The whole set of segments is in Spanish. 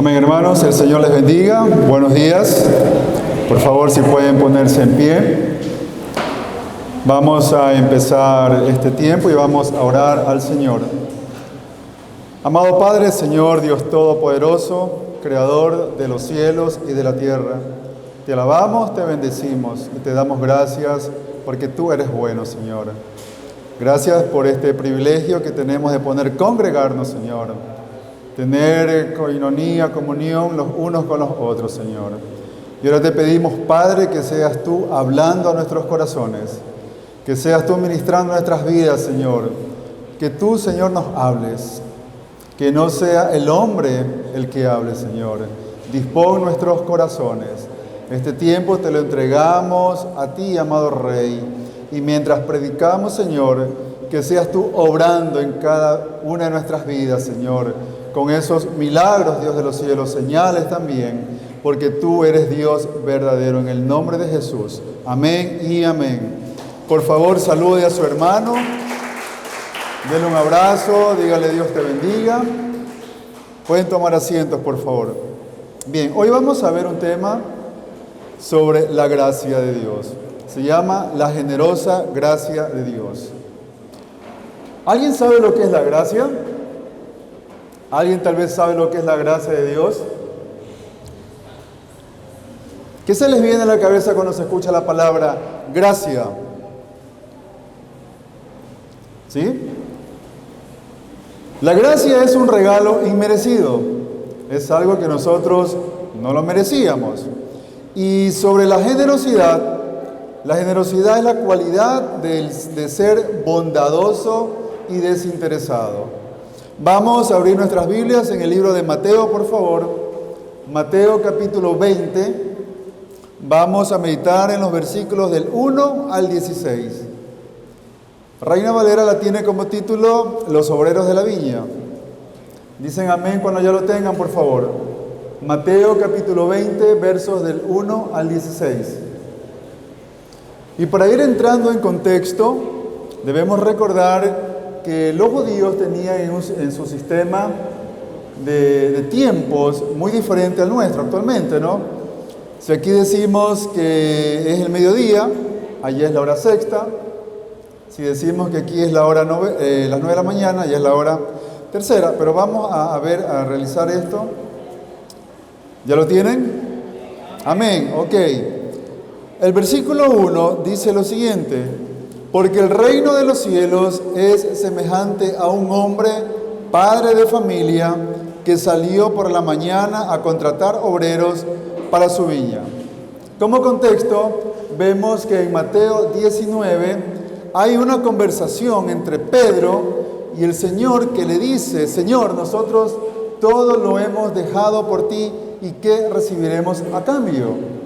Amén, hermanos, el Señor les bendiga. Buenos días. Por favor, si pueden ponerse en pie. Vamos a empezar este tiempo y vamos a orar al Señor. Amado Padre, Señor Dios Todopoderoso, Creador de los cielos y de la tierra, te alabamos, te bendecimos y te damos gracias porque tú eres bueno, Señor. Gracias por este privilegio que tenemos de poder congregarnos, Señor. Tener coinonía, comunión los unos con los otros, Señor. Y ahora te pedimos, Padre, que seas tú hablando a nuestros corazones, que seas tú ministrando nuestras vidas, Señor. Que tú, Señor, nos hables, que no sea el hombre el que hable, Señor. Dispón nuestros corazones. Este tiempo te lo entregamos a ti, amado Rey. Y mientras predicamos, Señor, que seas tú obrando en cada una de nuestras vidas, Señor, con esos milagros, Dios de los cielos, señales también, porque tú eres Dios verdadero, en el nombre de Jesús. Amén y amén. Por favor, salude a su hermano, denle un abrazo, dígale Dios te bendiga. Pueden tomar asientos, por favor. Bien, hoy vamos a ver un tema sobre la gracia de Dios. Se llama la generosa gracia de Dios. ¿Alguien sabe lo que es la gracia? ¿Alguien tal vez sabe lo que es la gracia de Dios? ¿Qué se les viene a la cabeza cuando se escucha la palabra gracia? ¿Sí? La gracia es un regalo inmerecido. Es algo que nosotros no lo merecíamos. Y sobre la generosidad es la cualidad de ser bondadoso y desinteresado. Vamos a abrir nuestras Biblias en el libro de Mateo, por favor. Mateo capítulo 20. Vamos a meditar en los versículos del 1 al 16. Reina Valera la tiene como título Los obreros de la viña. Dicen amén cuando ya lo tengan, por favor. Mateo capítulo 20, versos del 1 al 16. Y para ir entrando en contexto, debemos recordar que los judíos tenían en su sistema de tiempos muy diferente al nuestro actualmente, ¿no? Si aquí decimos que es el mediodía, allá es la hora sexta. Si decimos que aquí es la hora las 9 de la mañana, allá es la hora tercera. Pero vamos a realizar esto. ¿Ya lo tienen? Amén, ok. El versículo 1 dice lo siguiente: porque el reino de los cielos es semejante a un hombre, padre de familia, que salió por la mañana a contratar obreros para su viña. Como contexto, vemos que en Mateo 19 hay una conversación entre Pedro y el Señor que le dice: Señor, nosotros todo lo hemos dejado por ti, ¿y qué recibiremos a cambio?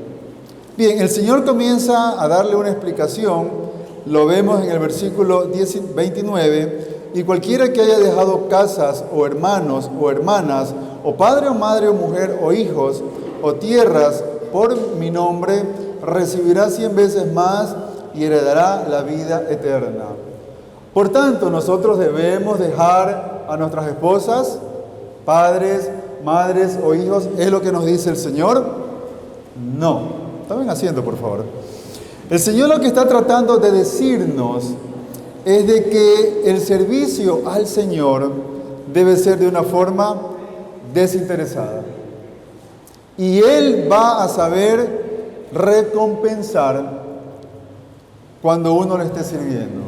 Bien, el Señor comienza a darle una explicación. Lo vemos en el versículo 29, y cualquiera que haya dejado casas, o hermanos, o hermanas, o padre, o madre, o mujer, o hijos, o tierras, por mi nombre, recibirá 100 veces más y heredará la vida eterna. Por tanto, nosotros debemos dejar a nuestras esposas, padres, madres o hijos. ¿Es lo que nos dice el Señor? No. Tomen asiento, por favor. El Señor lo que está tratando de decirnos es de que el servicio al Señor debe ser de una forma desinteresada. Y Él va a saber recompensar cuando uno le esté sirviendo,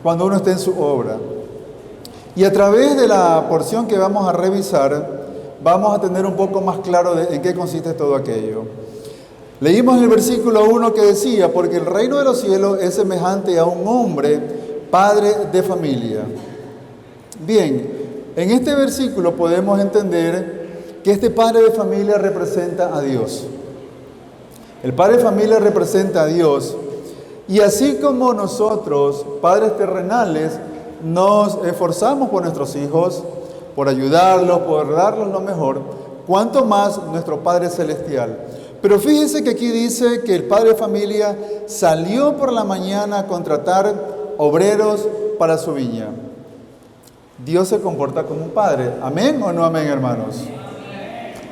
cuando uno esté en su obra. Y a través de la porción que vamos a revisar, vamos a tener un poco más claro en qué consiste todo aquello. Leímos en el versículo 1 que decía: porque el reino de los cielos es semejante a un hombre, padre de familia. Bien, en este versículo podemos entender que este padre de familia representa a Dios. El padre de familia representa a Dios. Y así como nosotros, padres terrenales, nos esforzamos por nuestros hijos, por ayudarlos, por darles lo mejor, cuánto más nuestro Padre Celestial. Pero fíjense que aquí dice que el padre de familia salió por la mañana a contratar obreros para su viña. Dios se comporta como un padre. ¿Amén o no amén, hermanos?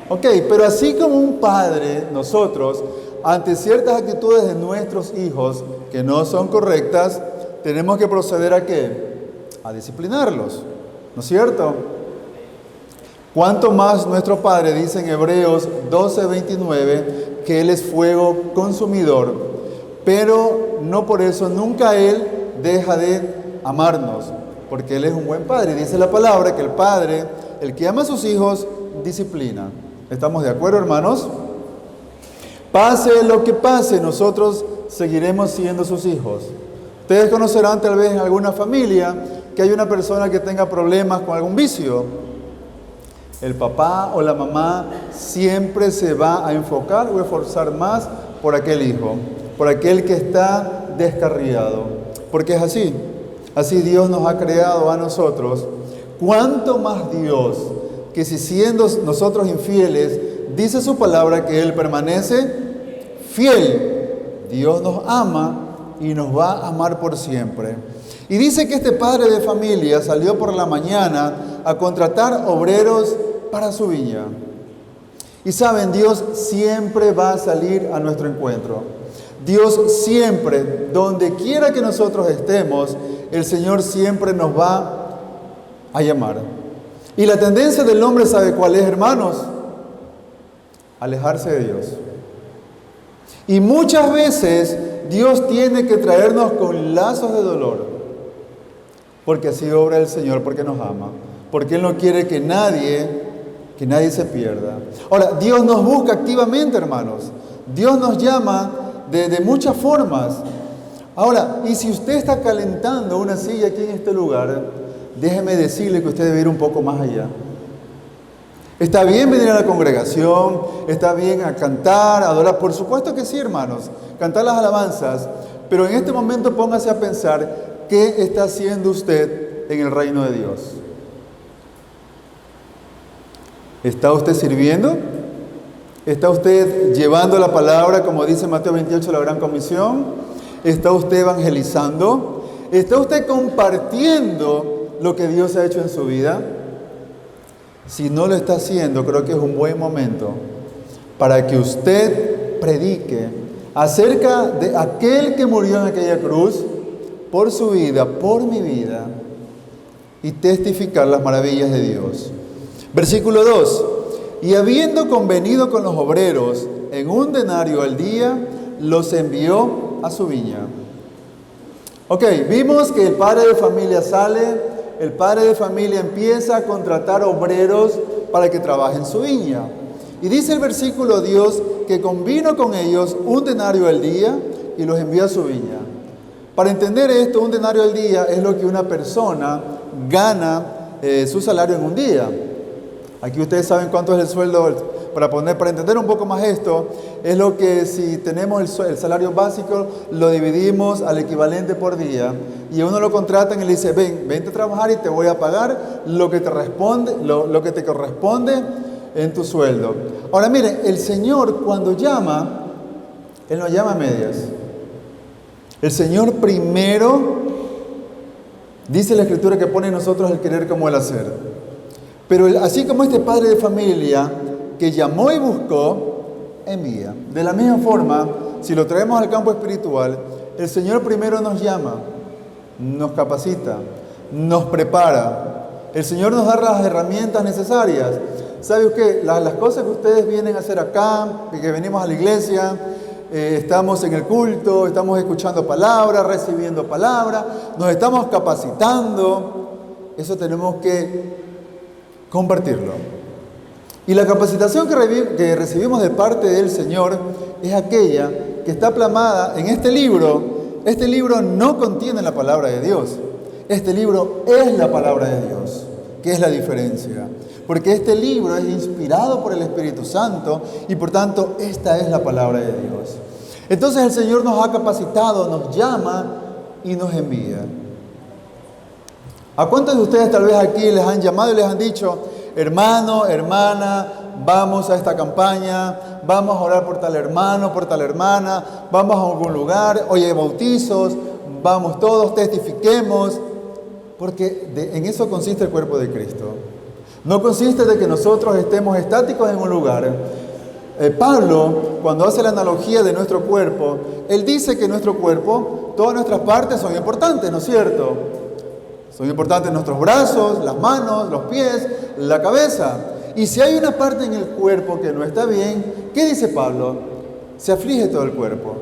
Ok, pero así como un padre, nosotros, ante ciertas actitudes de nuestros hijos que no son correctas, tenemos que proceder ¿a qué? A disciplinarlos, ¿no es cierto? Cuanto más nuestro Padre, dice en Hebreos 12:29, que Él es fuego consumidor, pero no por eso nunca Él deja de amarnos, porque Él es un buen Padre. Dice la palabra que el Padre, el que ama a sus hijos, disciplina. ¿Estamos de acuerdo, hermanos? Pase lo que pase, nosotros seguiremos siendo sus hijos. Ustedes conocerán tal vez en alguna familia que hay una persona que tenga problemas con algún vicio. El papá o la mamá siempre se va a enfocar o esforzar más por aquel hijo, por aquel que está descarriado. Porque es así. Así Dios nos ha creado a nosotros. ¿Cuánto más Dios, que si siendo nosotros infieles, dice su palabra que Él permanece fiel? Dios nos ama y nos va a amar por siempre. Y dice que este padre de familia salió por la mañana a contratar obreros para su viña. Y saben, Dios siempre va a salir a nuestro encuentro. Dios siempre, donde quiera que nosotros estemos, el Señor siempre nos va a llamar. Y la tendencia del hombre, ¿sabe cuál es, hermanos? Alejarse de Dios. Y muchas veces Dios tiene que traernos con lazos de dolor, porque así obra el Señor, porque nos ama, porque Él no quiere que nadie se pierda. Ahora, Dios nos busca activamente, hermanos. Dios nos llama de muchas formas. Ahora, y si usted está calentando una silla aquí en este lugar, déjeme decirle que usted debe ir un poco más allá. Está bien venir a la congregación, está bien a cantar, a adorar, por supuesto que sí, hermanos, cantar las alabanzas, pero en este momento póngase a pensar qué está haciendo usted en el reino de Dios. ¿Está usted sirviendo? ¿Está usted llevando la palabra, como dice Mateo 28, la gran comisión? ¿Está usted evangelizando? ¿Está usted compartiendo lo que Dios ha hecho en su vida? Si no lo está haciendo, creo que es un buen momento para que usted predique acerca de aquel que murió en aquella cruz por su vida, por mi vida, y testificar las maravillas de Dios. Versículo 2. Y habiendo convenido con los obreros en 1 denario al día, los envió a su viña. Ok, vimos que el padre de familia sale. El padre de familia empieza a contratar obreros para que trabajen en su viña. Y dice el versículo Dios que convino con ellos 1 denario al día y los envió a su viña. Para entender esto, 1 denario al día es lo que una persona gana su salario en un día. Aquí ustedes saben cuánto es el sueldo. Para entender un poco más esto, es lo que si tenemos el salario básico, lo dividimos al equivalente por día, y a uno lo contratan y le dice, vente a trabajar y te voy a pagar lo que te corresponde en tu sueldo. Ahora mire, el Señor cuando llama, Él no llama a medias. El Señor primero, dice la Escritura, que pone en nosotros el querer como el hacer. Pero así como este padre de familia que llamó y buscó, envía. De la misma forma, si lo traemos al campo espiritual, el Señor primero nos llama, nos capacita, nos prepara. El Señor nos da las herramientas necesarias. ¿Sabe usted? Las cosas que ustedes vienen a hacer acá, que venimos a la iglesia, estamos en el culto, estamos escuchando palabra, recibiendo palabra, nos estamos capacitando. Eso tenemos que compartirlo. Y la capacitación que recibimos de parte del Señor es aquella que está plasmada en este libro. Este libro no contiene la palabra de Dios. Este libro es la palabra de Dios. ¿Qué es la diferencia? Porque este libro es inspirado por el Espíritu Santo y por tanto esta es la palabra de Dios. Entonces el Señor nos ha capacitado, nos llama y nos envía. ¿A cuántos de ustedes tal vez aquí les han llamado y les han dicho, hermano, hermana, vamos a esta campaña, vamos a orar por tal hermano, por tal hermana, vamos a algún lugar, oye, bautizos, vamos todos, testifiquemos, porque en eso consiste el cuerpo de Cristo. No consiste de que nosotros estemos estáticos en un lugar. Pablo, cuando hace la analogía de nuestro cuerpo, él dice que nuestro cuerpo, todas nuestras partes son importantes, ¿no es cierto? Son importantes nuestros brazos, las manos, los pies, la cabeza. Y si hay una parte en el cuerpo que no está bien, ¿qué dice Pablo? Se aflige todo el cuerpo.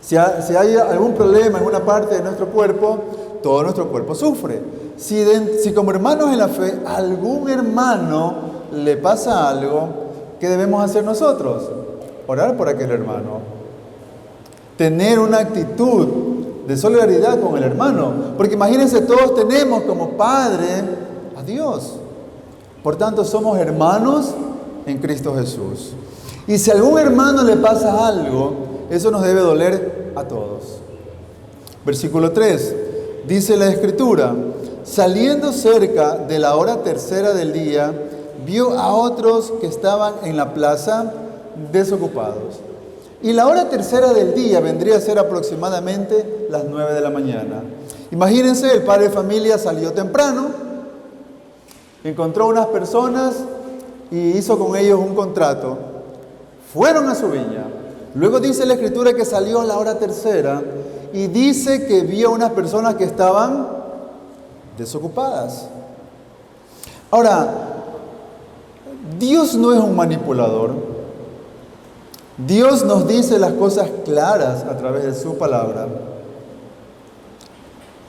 Si hay algún problema en una parte de nuestro cuerpo, todo nuestro cuerpo sufre. Si como hermanos en la fe, a algún hermano le pasa algo, ¿qué debemos hacer nosotros? Orar por aquel hermano. Tener una actitud de solidaridad con el hermano. Porque imagínense, todos tenemos como Padre a Dios. Por tanto, somos hermanos en Cristo Jesús. Y si a algún hermano le pasa algo, eso nos debe doler a todos. Versículo 3, dice la Escritura: saliendo cerca de la hora tercera del día, vio a otros que estaban en la plaza desocupados. Y la hora tercera del día vendría a ser aproximadamente las 9 de la mañana. Imagínense, el padre de familia salió temprano, encontró unas personas y hizo con ellos un contrato. Fueron a su viña. Luego dice la Escritura que salió a la hora tercera y dice que vio unas personas que estaban desocupadas. Ahora, Dios no es un manipulador. Dios nos dice las cosas claras a través de su palabra.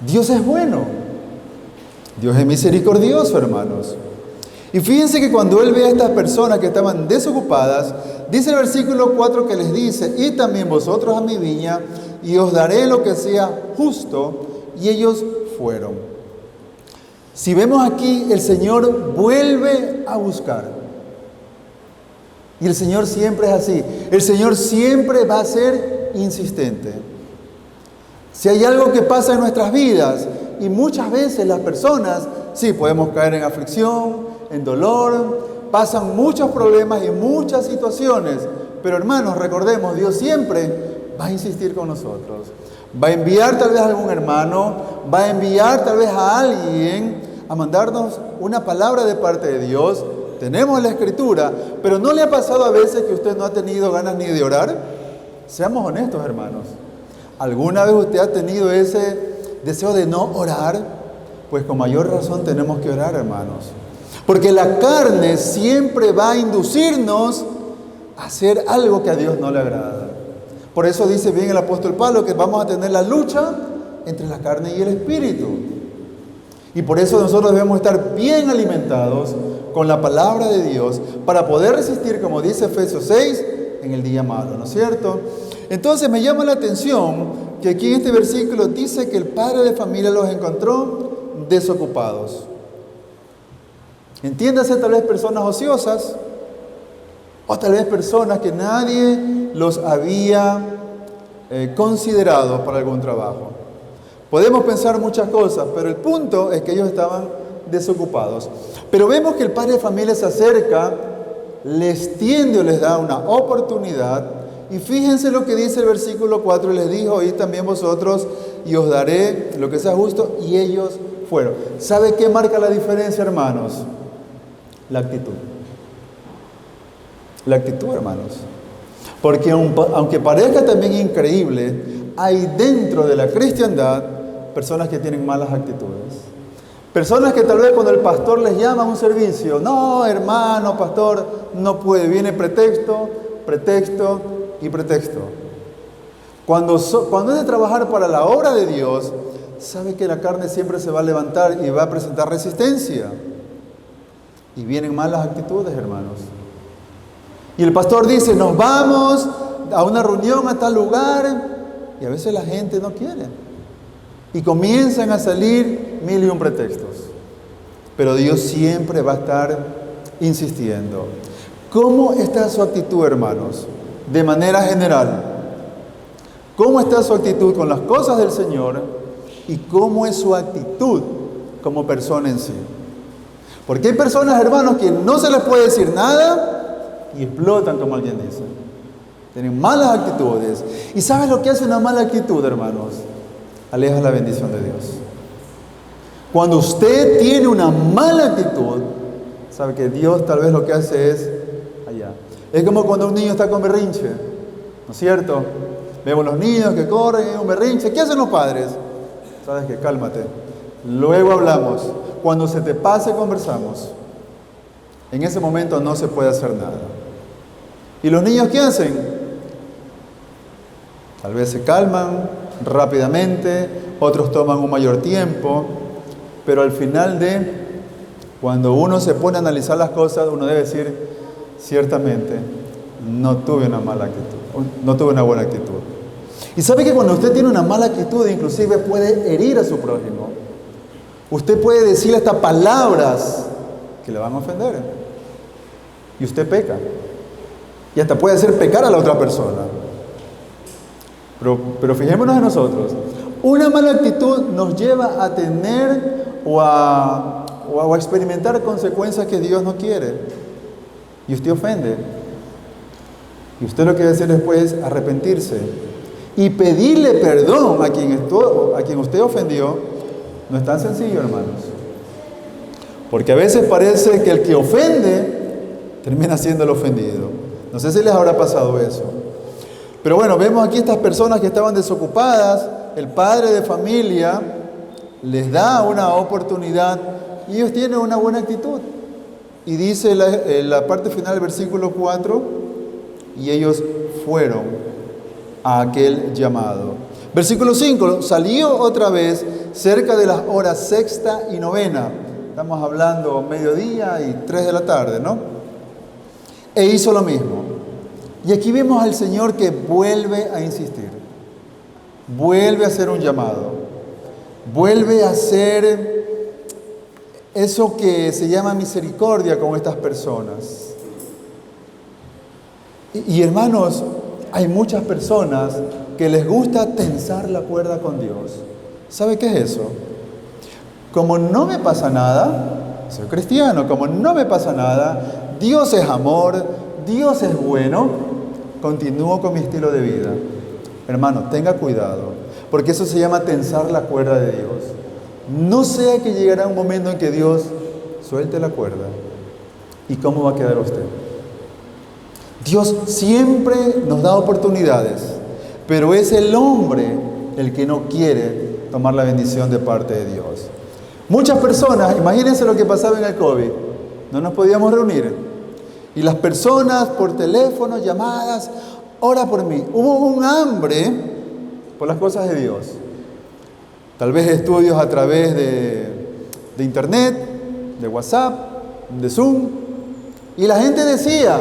Dios es bueno. Dios es misericordioso, hermanos. Y fíjense que cuando Él ve a estas personas que estaban desocupadas, dice el versículo 4 que les dice: y también vosotros a mi viña, y os daré lo que sea justo. Y ellos fueron. Si vemos aquí, el Señor vuelve a buscar. Y el Señor siempre es así. El Señor siempre va a ser insistente. Si hay algo que pasa en nuestras vidas, y muchas veces las personas, sí, podemos caer en aflicción, en dolor, pasan muchos problemas y muchas situaciones, pero hermanos, recordemos, Dios siempre va a insistir con nosotros. Va a enviar tal vez a algún hermano, va a enviar tal vez a alguien a mandarnos una palabra de parte de Dios. Tenemos la Escritura, pero ¿no le ha pasado a veces que usted no ha tenido ganas ni de orar? Seamos honestos, hermanos. ¿Alguna vez usted ha tenido ese deseo de no orar? Pues con mayor razón tenemos que orar, hermanos. Porque la carne siempre va a inducirnos a hacer algo que a Dios no le agrada. Por eso dice bien el apóstol Pablo que vamos a tener la lucha entre la carne y el espíritu. Y por eso nosotros debemos estar bien alimentados con la palabra de Dios para poder resistir, como dice Efesios 6, en el día malo, ¿no es cierto? Entonces me llama la atención que aquí en este versículo dice que el padre de familia los encontró desocupados. Entiéndase, tal vez personas ociosas o tal vez personas que nadie los había considerado para algún trabajo. Podemos pensar muchas cosas, pero el punto es que ellos estaban desocupados. Pero vemos que el padre de familia se acerca, les tiende o les da una oportunidad. Y fíjense lo que dice el versículo 4, les dijo: y también vosotros, y os daré lo que sea justo. Y ellos fueron. ¿Sabe qué marca la diferencia, hermanos? La actitud. La actitud, hermanos. Porque aunque parezca también increíble, hay dentro de la cristiandad personas que tienen malas actitudes. Personas que tal vez cuando el pastor les llama a un servicio: no, hermano, pastor, no puede. Viene pretexto, pretexto y pretexto. Cuando es de trabajar para la obra de Dios, sabe que la carne siempre se va a levantar y va a presentar resistencia. Y vienen malas actitudes, hermanos. Y el pastor dice: nos vamos a una reunión a tal lugar. Y a veces la gente no quiere. Y comienzan a salir 1001 pretextos. Pero Dios siempre va a estar insistiendo. ¿Cómo está su actitud, hermanos? De manera general. ¿Cómo está su actitud con las cosas del Señor? ¿Y cómo es su actitud como persona en sí? Porque hay personas, hermanos, que no se les puede decir nada y explotan, como alguien dice. Tienen malas actitudes. ¿Y sabes lo que hace una mala actitud, hermanos? Aleja la bendición de Dios. Cuando usted tiene una mala actitud, Sabe que Dios tal vez lo que hace es allá. Es como cuando un niño está con berrinche, ¿no es cierto? Vemos los niños que corren, un berrinche. ¿Qué hacen los padres? Sabes que cálmate. Luego hablamos. Cuando se te pase, conversamos. En ese momento no se puede hacer nada. ¿Y los niños qué hacen? Tal vez se calman rápidamente, otros toman un mayor tiempo, pero al final cuando uno se pone a analizar las cosas, uno debe decir, ciertamente, no tuve una mala actitud, no tuve una buena actitud. Y sabe que cuando usted tiene una mala actitud, inclusive puede herir a su prójimo. Usted puede decirle hasta palabras que le van a ofender. Y usted peca. Y hasta puede hacer pecar a la otra persona. Pero fijémonos en nosotros. Una mala actitud nos lleva a tener o a experimentar consecuencias que Dios no quiere. Y usted ofende. Y usted lo que debe hacer después es arrepentirse y pedirle perdón a quien usted ofendió. No es tan sencillo, hermanos. Porque a veces parece que el que ofende termina siendo el ofendido. No sé si les habrá pasado eso. Pero bueno, vemos aquí estas personas que estaban desocupadas. El padre de familia les da una oportunidad y ellos tienen una buena actitud. Y dice la parte final del versículo 4, y ellos fueron a aquel llamado. Versículo 5, salió otra vez cerca de las horas sexta y novena. Estamos hablando mediodía y 3 de la tarde, ¿no? E hizo lo mismo. Y aquí vemos al Señor que vuelve a insistir. Vuelve a hacer un llamado. Vuelve a hacer eso que se llama misericordia con estas personas. Y hermanos, hay muchas personas que les gusta tensar la cuerda con Dios. ¿Sabe qué es eso? Como no me pasa nada, soy cristiano, como no me pasa nada, Dios es amor, Dios es bueno, continúo con mi estilo de vida. Hermano, tenga cuidado, porque eso se llama tensar la cuerda de Dios. No sea que llegará un momento en que Dios suelte la cuerda. ¿Y cómo va a quedar usted? Dios siempre nos da oportunidades, pero es el hombre el que no quiere tomar la bendición de parte de Dios. Muchas personas, imagínense lo que pasaba en el COVID, no nos podíamos reunir. Y las personas por teléfono, llamadas, ora por mí. Hubo un hambre por las cosas de Dios. Tal vez estudios a través de internet, de WhatsApp, de Zoom. Y la gente decía,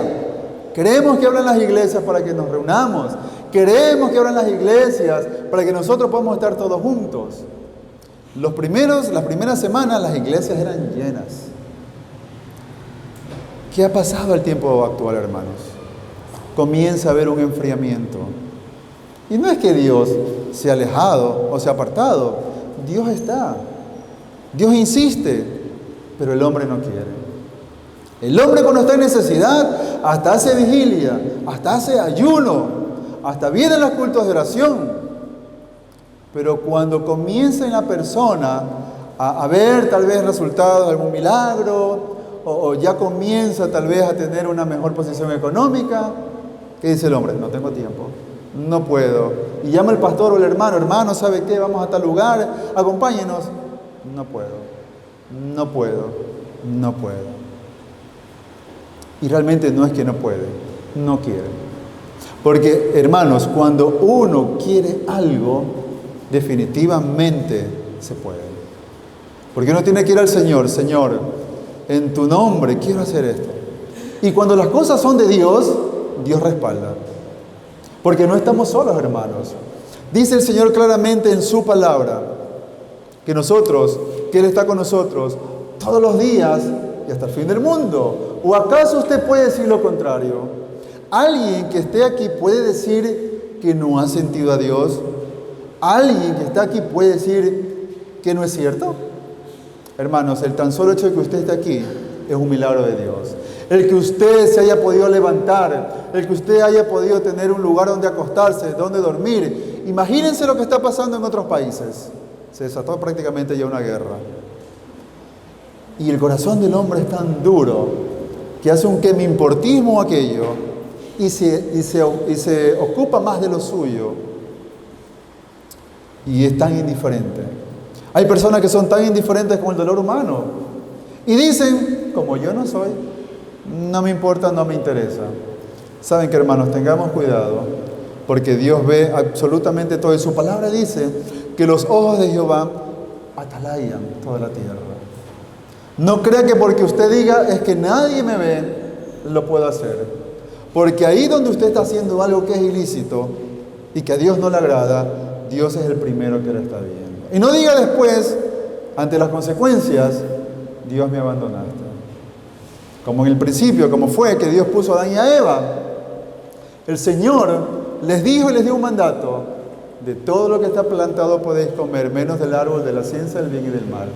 queremos que abran las iglesias para que nos reunamos. Queremos que abran las iglesias para que nosotros podamos estar todos juntos. Las primeras semanas las iglesias eran llenas. ¿Qué ha pasado al tiempo actual, hermanos? Comienza a haber un enfriamiento. Y no es que Dios se ha alejado o se ha apartado. Dios está. Dios insiste, pero el hombre no quiere. El hombre cuando está en necesidad, hasta hace vigilia, hasta hace ayuno, hasta vienen los cultos de oración. Pero cuando comienza en la persona a ver tal vez resultados de algún milagro, o ya comienza tal vez a tener una mejor posición económica, ¿qué dice el hombre? No tengo tiempo, no puedo. Y llama al pastor o el hermano, ¿sabe qué? Vamos a tal lugar, acompáñenos. No puedo. Y realmente no es que no puede, no quiere. Porque, hermanos, cuando uno quiere algo, definitivamente se puede. Porque uno tiene que ir al Señor, Señor, en tu nombre quiero hacer esto. Y cuando las cosas son de Dios, Dios respalda. Porque no estamos solos, hermanos. Dice el Señor claramente en su palabra que Él está con nosotros todos los días y hasta el fin del mundo. ¿O acaso usted puede decir lo contrario? ¿Alguien que esté aquí puede decir que no ha sentido a Dios? ¿Alguien que está aquí puede decir que no es cierto? Hermanos, el tan solo hecho de que usted esté aquí es un milagro de Dios. El que usted se haya podido levantar, el que usted haya podido tener un lugar donde acostarse, donde dormir. Imagínense lo que está pasando en otros países. Se desató prácticamente ya una guerra. Y el corazón del hombre es tan duro que hace un que me importismo aquello y se ocupa más de lo suyo y es tan indiferente. Hay personas que son tan indiferentes con el dolor humano y dicen, como yo no soy, no me importa, no me interesa. Saben que, hermanos, tengamos cuidado, porque Dios ve absolutamente todo y su palabra dice que los ojos de Jehová atalayan toda la tierra. No crea que porque usted diga es que nadie me ve, lo puedo hacer. Porque ahí donde usted está haciendo algo que es ilícito y que a Dios no le agrada, Dios es el primero que lo está viendo. Y no diga después, ante las consecuencias, Dios me abandonaste. Como en el principio, como fue que Dios puso a Adán y a Eva. El Señor les dijo y les dio un mandato: de todo lo que está plantado podéis comer, menos del árbol de la ciencia del bien y del mal.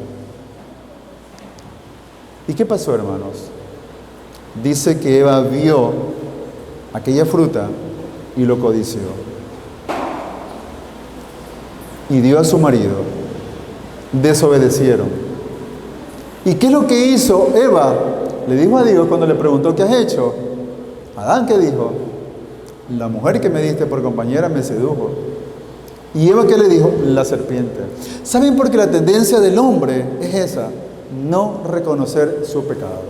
¿Y qué pasó, hermanos? Dice que Eva vio aquella fruta y lo codició. Y dio a su marido. Desobedecieron. ¿Y qué es lo que hizo Eva? Le dijo a Dios cuando le preguntó: ¿qué has hecho? Adán, ¿qué dijo? La mujer que me diste por compañera me sedujo. ¿Y Eva qué le dijo? La serpiente. ¿Saben por qué la tendencia del hombre es esa? No reconocer su pecado.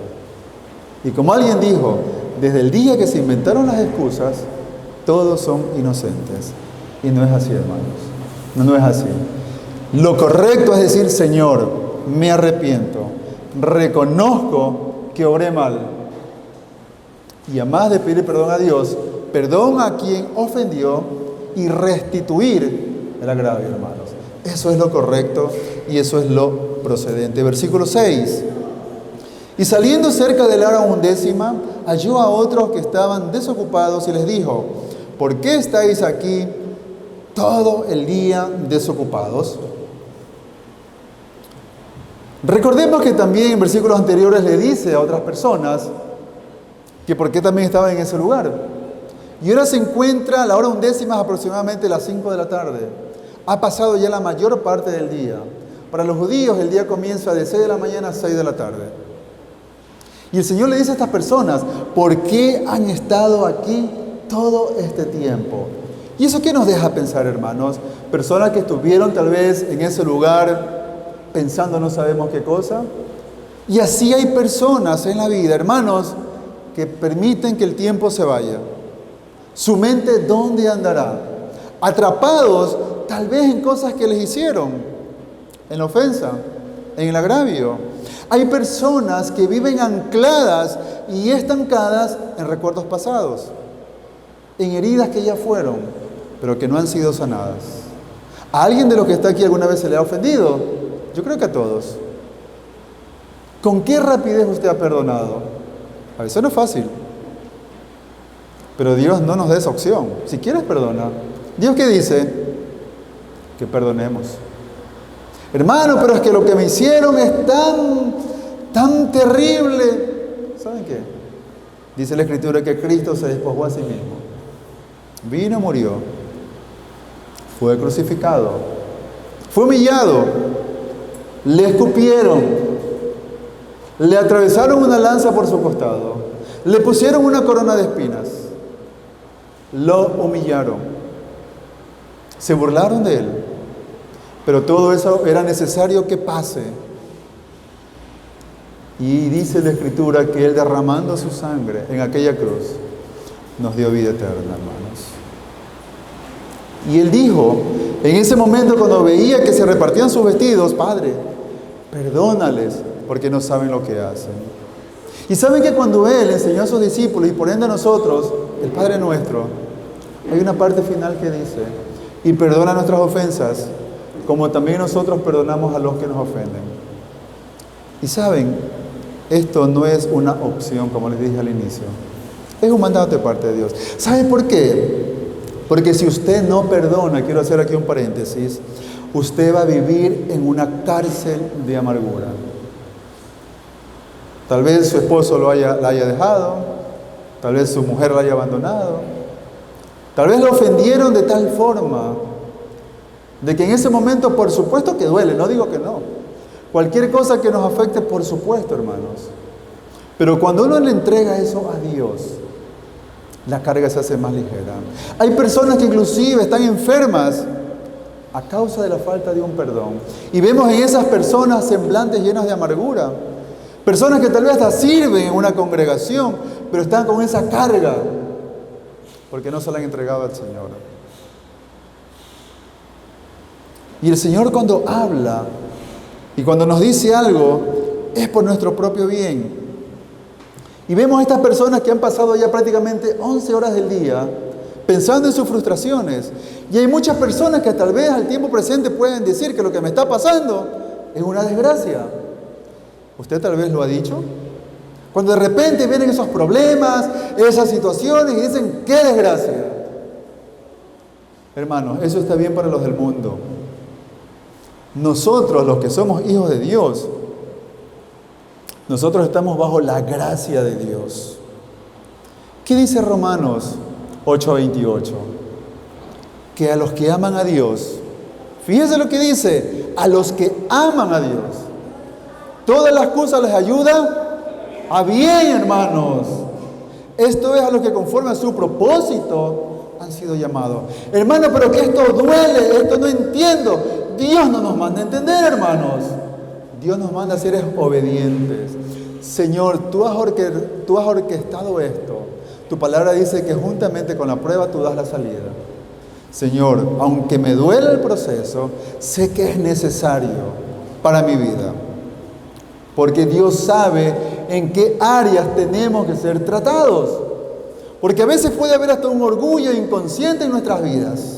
Y como alguien dijo, desde el día que se inventaron las excusas, todos son inocentes. Y no es así, hermanos. No es así. Lo correcto es decir: Señor, me arrepiento, reconozco que obré mal. Y además de pedir perdón a Dios, perdón a quien ofendió y restituir el agravio, hermanos. Eso es lo correcto y eso es lo procedente. Versículo 6. Y saliendo cerca de la hora 11, halló a otros que estaban desocupados y les dijo: ¿por qué estáis aquí todo el día desocupados? Recordemos que también en versículos anteriores le dice a otras personas que por qué también estaban en ese lugar. Y ahora se encuentra a la hora 11, aproximadamente las 5 de la tarde. Ha pasado ya la mayor parte del día. Para los judíos el día comienza de 6 de la mañana a 6 de la tarde. Y el Señor le dice a estas personas: ¿por qué han estado aquí todo este tiempo? ¿Y eso qué nos deja pensar, hermanos? Personas que estuvieron tal vez en ese lugar pensando no sabemos qué cosa. Y así hay personas en la vida, hermanos, que permiten que el tiempo se vaya. Su mente, ¿dónde andará? Atrapados tal vez en cosas que les hicieron, en la ofensa, en el agravio. Hay personas que viven ancladas y estancadas en recuerdos pasados, en heridas que ya fueron, pero que no han sido sanadas. ¿A alguien de los que está aquí alguna vez se le ha ofendido? Yo creo que a todos. ¿Con qué rapidez usted ha perdonado? A veces no es fácil, pero Dios no nos da esa opción. Si quieres, perdona. ¿Dios qué dice? Que perdonemos. Hermano, pero es que lo que me hicieron es tan terrible. ¿Saben qué? Dice la Escritura que Cristo se despojó a sí mismo. Vino, murió. Fue crucificado. Fue humillado. Le escupieron. Le atravesaron una lanza por su costado. Le pusieron una corona de espinas. Lo humillaron. Se burlaron de él. Pero todo eso era necesario que pase. Y dice la Escritura que Él, derramando su sangre en aquella cruz, nos dio vida eterna, hermanos. Y Él dijo, en ese momento cuando veía que se repartían sus vestidos: Padre, perdónales, porque no saben lo que hacen. Y saben que cuando Él enseñó a sus discípulos, y por ende a nosotros, el Padre nuestro, hay una parte final que dice: y perdona nuestras ofensas, como también nosotros perdonamos a los que nos ofenden. Y saben, esto no es una opción, como les dije al inicio. Es un mandato de parte de Dios. ¿Sabe por qué? Porque si usted no perdona, quiero hacer aquí un paréntesis, usted va a vivir en una cárcel de amargura. Tal vez su esposo la haya dejado, tal vez su mujer la haya abandonado, tal vez lo ofendieron de tal forma de que en ese momento, por supuesto que duele, no digo que no, Cualquier cosa que nos afecte, por supuesto, hermanos. Pero cuando uno le entrega eso a Dios, la carga se hace más ligera. Hay personas que inclusive están enfermas a causa de la falta de un perdón. Y vemos en esas personas semblantes llenos de amargura. Personas que tal vez hasta sirven en una congregación, pero están con esa carga porque no se la han entregado al Señor. Y el Señor, cuando habla y cuando nos dice algo, es por nuestro propio bien. Y vemos a estas personas que han pasado ya prácticamente 11 horas del día pensando en sus frustraciones. Y hay muchas personas que tal vez al tiempo presente pueden decir que lo que me está pasando es una desgracia. ¿Usted tal vez lo ha dicho? Cuando de repente vienen esos problemas, esas situaciones y dicen, ¡qué desgracia! Hermanos, eso está bien para los del mundo. Nosotros, los que somos hijos de Dios, nosotros estamos bajo la gracia de Dios. ¿Qué dice Romanos 8:28? Que a los que aman a Dios, fíjese lo que dice, a los que aman a Dios, todas las cosas les ayudan a bien, hermanos. Esto es a los que conforme a su propósito han sido llamados. Hermano, pero que esto duele, esto no entiendo. Dios no nos manda a entender, hermanos. Dios nos manda a ser obedientes. Señor, tú has orquestado esto. Tu palabra dice que juntamente con la prueba tú das la salida. Señor, aunque me duele el proceso, sé que es necesario para mi vida. Porque Dios sabe en qué áreas tenemos que ser tratados. Porque a veces puede haber hasta un orgullo inconsciente en nuestras vidas.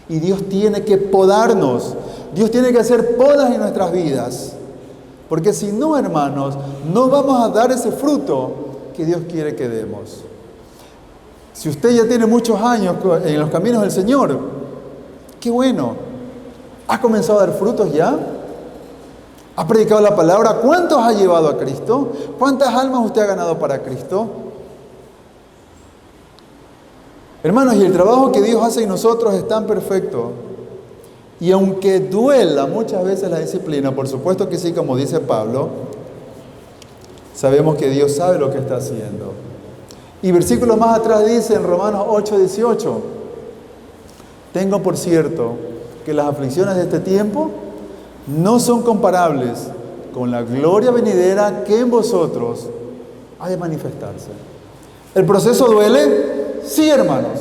Y Dios tiene que podarnos. Dios tiene que hacer podas en nuestras vidas. Porque si no, hermanos, no vamos a dar ese fruto que Dios quiere que demos. Si usted ya tiene muchos años en los caminos del Señor, qué bueno. ¿Ha comenzado a dar frutos ya? ¿Ha predicado la palabra? ¿Cuántos ha llevado a Cristo? ¿Cuántas almas usted ha ganado para Cristo? Hermanos, y el trabajo que Dios hace en nosotros es tan perfecto. Y aunque duela muchas veces la disciplina, por supuesto que sí, como dice Pablo, sabemos que Dios sabe lo que está haciendo. Y versículo más atrás dice en Romanos 8:18, tengo por cierto que las aflicciones de este tiempo no son comparables con la gloria venidera que en vosotros ha de manifestarse. ¿El proceso duele? Sí, hermanos.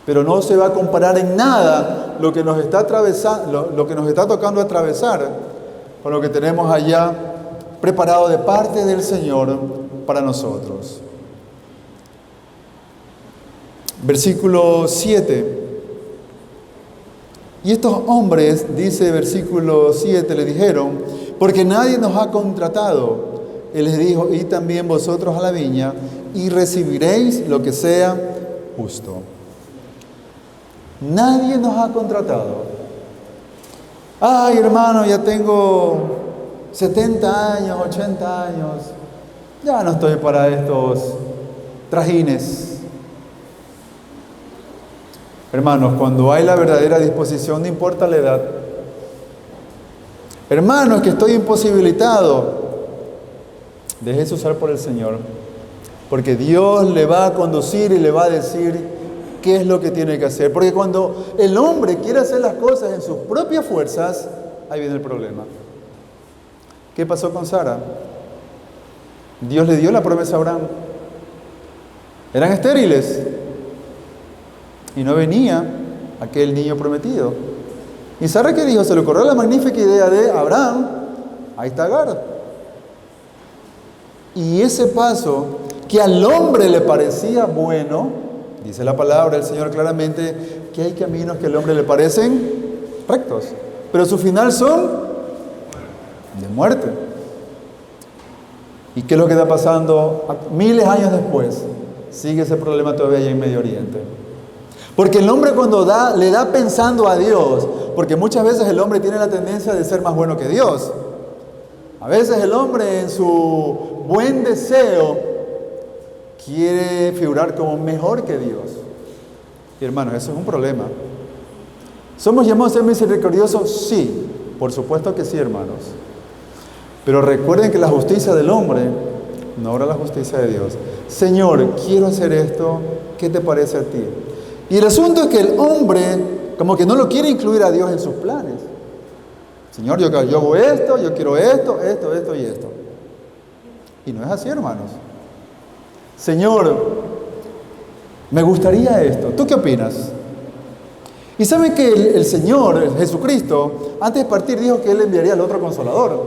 Pero no se va a comparar en nada lo que nos está atravesando, lo que nos está tocando atravesar con lo que tenemos allá preparado de parte del Señor para nosotros. Versículo 7. Y estos hombres, dice versículo 7, le dijeron, porque nadie nos ha contratado. Él les dijo, y también vosotros a la viña, y recibiréis lo que sea justo. Nadie nos ha contratado. Ay, hermano, ya tengo 70 años, 80 años. Ya no estoy para estos trajines. Hermanos, cuando hay la verdadera disposición, no importa la edad. Hermanos, que estoy imposibilitado. Déjese usar por el Señor. Porque Dios le va a conducir y le va a decir qué es lo que tiene que hacer. Porque cuando el hombre quiere hacer las cosas en sus propias fuerzas, ahí viene el problema. ¿Qué pasó con Sara? Dios le dio la promesa a Abraham. Eran estériles. Y no venía aquel niño prometido. ¿Y Sara qué dijo? Se le ocurrió la magnífica idea de Abraham. Ahí está Agar. Y ese paso que al hombre le parecía bueno, dice la palabra del Señor claramente, que hay caminos que al hombre le parecen rectos, pero su final son de muerte. ¿Y qué es lo que está pasando miles de años después? Sigue ese problema todavía allá en Medio Oriente. Porque el hombre cuando le da pensando a Dios, porque muchas veces el hombre tiene la tendencia de ser más bueno que Dios. A veces el hombre en su buen deseo quiere figurar como mejor que Dios. Y hermanos, eso es un problema. ¿Somos llamados a ser misericordiosos? Sí, por supuesto que sí, hermanos. Pero recuerden que la justicia del hombre no obra la justicia de Dios. Señor, quiero hacer esto, ¿qué te parece a ti? Y el asunto es que el hombre como que no lo quiere incluir a Dios en sus planes. Señor, yo hago esto, yo quiero esto y esto. Y no es así, hermanos. Señor, me gustaría esto. ¿Tú qué opinas? Y saben que el Señor, Jesucristo, antes de partir dijo que Él enviaría al otro Consolador,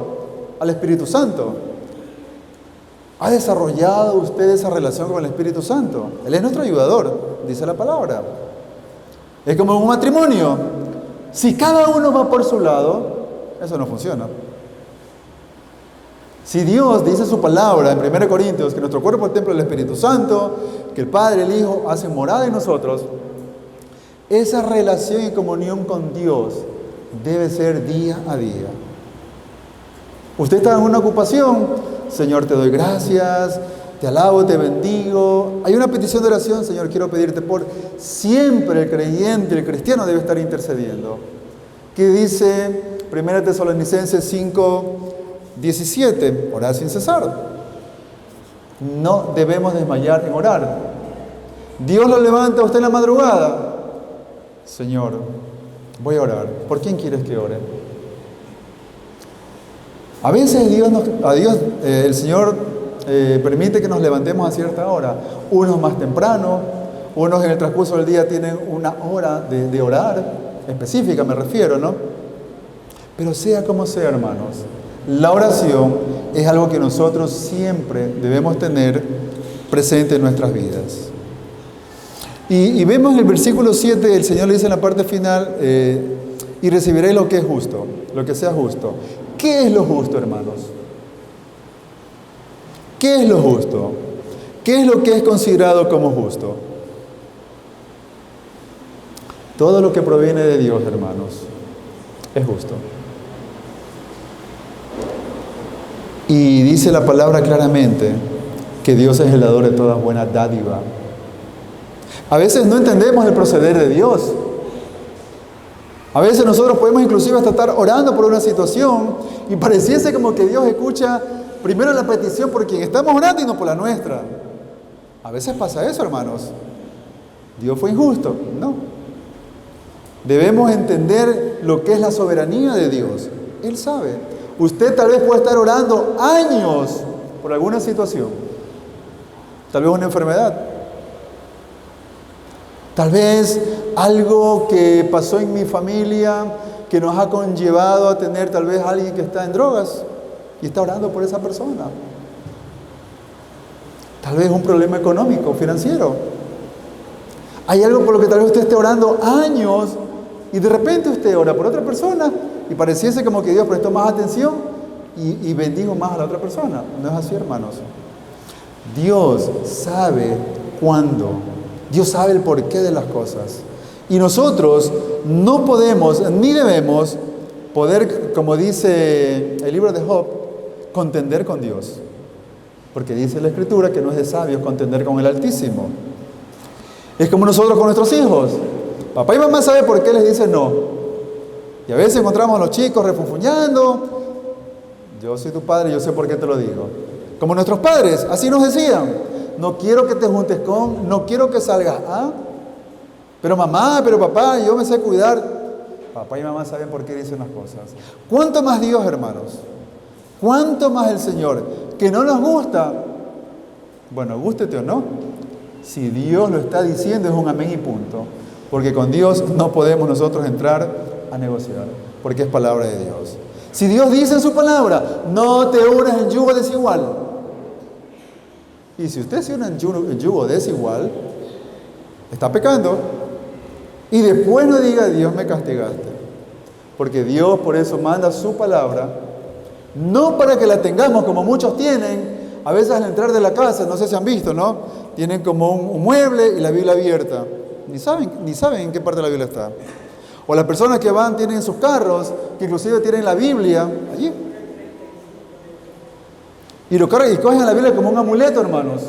al Espíritu Santo. ¿Ha desarrollado usted esa relación con el Espíritu Santo? Él es nuestro ayudador, dice la palabra. Es como un matrimonio. Si cada uno va por su lado, eso no funciona. Si Dios dice su palabra en 1 Corintios, que nuestro cuerpo es el templo del Espíritu Santo, que el Padre y el Hijo hacen morada en nosotros, esa relación y comunión con Dios debe ser día a día. Usted está en una ocupación, Señor, te doy gracias, te alabo, te bendigo. Hay una petición de oración, Señor, quiero pedirte por... Siempre el creyente, el cristiano debe estar intercediendo. ¿Qué dice 1 Tesalonicenses 5:17? Orar sin cesar. No debemos desmayar en orar. Dios lo levanta a usted en la madrugada. Señor, voy a orar. ¿Por quién quieres que ore? A veces el Señor permite que nos levantemos a cierta hora. Unos más temprano, unos en el transcurso del día tienen una hora de orar, específica me refiero, ¿no? Pero sea como sea, hermanos, la oración es algo que nosotros siempre debemos tener presente en nuestras vidas. Y vemos en el versículo 7, el Señor le dice en la parte final, y recibiréis lo que es justo, lo que sea justo. ¿Qué es lo justo, hermanos? ¿Qué es lo justo? ¿Qué es lo que es considerado como justo? Todo lo que proviene de Dios, hermanos, es justo. Y dice la palabra claramente que Dios es el dador de toda buena dádiva. A veces no entendemos el proceder de Dios. A veces nosotros podemos inclusive hasta estar orando por una situación y pareciese como que Dios escucha primero la petición por quien estamos orando y no por la nuestra. A veces pasa eso, hermanos. ¿Dios fue injusto? No. Debemos entender lo que es la soberanía de Dios. Él sabe. Usted tal vez puede estar orando años por alguna situación. Tal vez una enfermedad. Tal vez algo que pasó en mi familia que nos ha conllevado a tener tal vez a alguien que está en drogas y está orando por esa persona. Tal vez un problema económico, financiero. Hay algo por lo que tal vez usted esté orando años y de repente usted ora por otra persona y pareciese como que Dios prestó más atención y bendijo más a la otra persona. No es así, hermanos. Dios sabe cuándo. Dios sabe el porqué de las cosas. Y nosotros no podemos ni debemos poder, como dice el libro de Job, contender con Dios. Porque dice la Escritura que no es de sabios contender con el Altísimo. Es como nosotros con nuestros hijos. Papá y mamá saben por qué les dicen no. Y a veces encontramos a los chicos refunfuñando. Yo soy tu padre, yo sé por qué te lo digo. Como nuestros padres, así nos decían. No quiero que te juntes con, no quiero que salgas. Pero mamá, pero papá, yo me sé cuidar. Papá y mamá saben por qué dicen las cosas. ¿Cuánto más Dios, hermanos? ¿Cuánto más el Señor? Que no nos gusta. Bueno, gústete o no. Si Dios lo está diciendo es un amén y punto. Porque con Dios no podemos nosotros entrar a negociar. Porque es palabra de Dios. Si Dios dice en su palabra, no te unas en yugo desigual. Y si usted se une en yugo desigual, está pecando. Y después no diga, Dios me castigaste. Porque Dios por eso manda su palabra, no para que la tengamos como muchos tienen. A veces al entrar de la casa, no sé si han visto, ¿no? Tienen como un mueble y la Biblia abierta. Ni saben en qué parte de la Biblia está. O las personas que van, tienen sus carros, que inclusive tienen la Biblia allí. Y lo cargan y cogen la Biblia como un amuleto, hermanos.